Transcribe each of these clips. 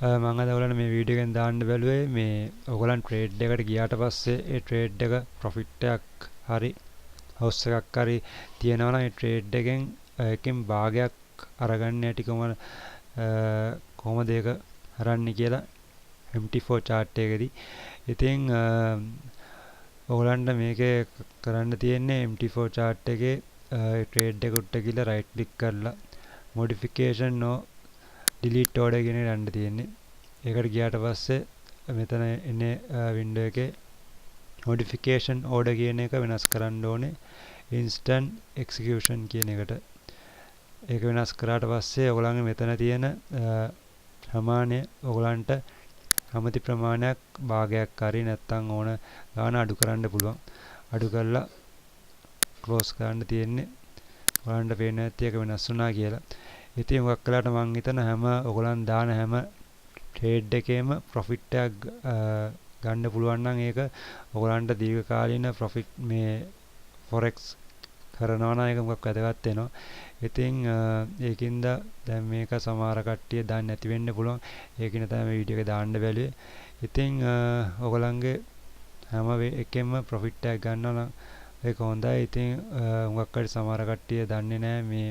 මම අද ඔයගලන්ට මේ වීඩියෝ එකෙන් දාන්න බැලුවේ මේ ඔයගලන් ට්‍රේඩ් එකට ගියාට පස්සේ ඒ ට්‍රේඩ් එක ප්‍රොෆිට් එකක් හරි හවුස් එකක් හරි තියෙනවා නම් ඒ ට්‍රේඩ් එකෙන් භාගයක් අරගන්න හැටි කොහොමද ඒක හරන්නේ කියලා MT4 chart එකේදී. ඉතින් ඔයගලන්ට මේකේ කරන්න තියෙන්නේ MT4 chart එකේ ට්‍රේඩ් එකට ගිහලා රයිට් ක්ලික් කරලා modification no delete order කියන එක යන්න තියෙන්නේ. ඒකට ගියාට පස්සේ මෙතන එන්නේ window එකේ modification order කියන එක වෙනස් කරන්න ඕනේ instant execution කියන එකට. ඒක වෙනස් කරාට පස්සේ ඔයගලන්ගේ මෙතන තියෙන ප්‍රමාණය ඔයගලන්ට කැමති ප්‍රමාණයක් භාගයක් හරි නැත්නම් ඕන ගාන අඩු කරන්න පුළුවන්. අඩු කරලා ක්ලෝස් කරන්න තියෙන්නේ. ඔයගලන්ට පේන ඇති එක වෙනස් වුණා කියලා. ඉතින් මොකක් කළාට මං හිතන හැම ඔයගලන් දාන හැම ට්‍රේඩ් එකේම ප්‍රොෆිට් එකක් ගන්න පුළුවන් නම් ඒක ඔයගලන්ට දීර්ඝ කාලීන ප්‍රොෆිට් මේ Forex කරනවා නම් ඒක මොකක් වැදගත් වෙනවා. ඉතින් ඒකින්ද දැන් මේක සමහර කට්ටිය දාන්න නැති වෙන්න පුළුවන්. ඒකින තමයි මේ වීඩියෝ එක දාන්න බැලුවේ. ඉතින් ඔයගලන්ගේ හැම එකෙම ප්‍රොෆිට් එකක් ගන්නවා නම් ඒක හොඳයි. ඉතින් මොකක් හරි සමහර කට්ටිය දන්නේ නැහැ මේ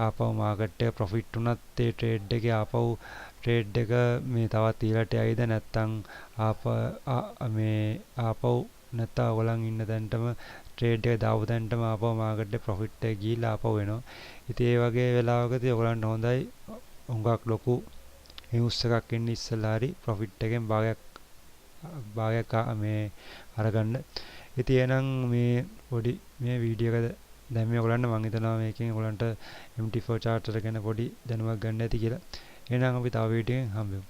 ආපහු මාකට් එක ප්‍රොෆිට් උනත් ඒ ට්‍රේඩ් එකේ ආපහු ට්‍රේඩ් එක මේ තවත් ඊළට යයිද නැත්නම් ආපහු නැත්නම් ඔයගලන් ඉන්න තැනටම ට්‍රේඩ් එක දාපු තැනටම ආපහු මාකට් එක ප්‍රොෆිට් එක ගිහිල්ලා ආපහු වෙනවා. ඉතින් ඒ වගේ වෙලාවකදී ඔයගලන්ට හොඳයි හුඟක් ලොකු නිවුස් එකක් එන්න ඉස්සෙල්ලා හරි ප්‍රොෆිට් එකෙන් භාගයක් මේ අරගන්න. ඉතින් එහෙනම් මේ පොඩි මේ වීඩියෝ එක දැන් මේ ඔයගලන්ට මම හිතනවා මේකෙන් ඔයගලන්ට MT4 chart එක ගැන පොඩි දැනුමක් ගන්න ඇති කියලා. එහෙනම් අපි තව වීඩියෝ එකකින් හම්බෙමු.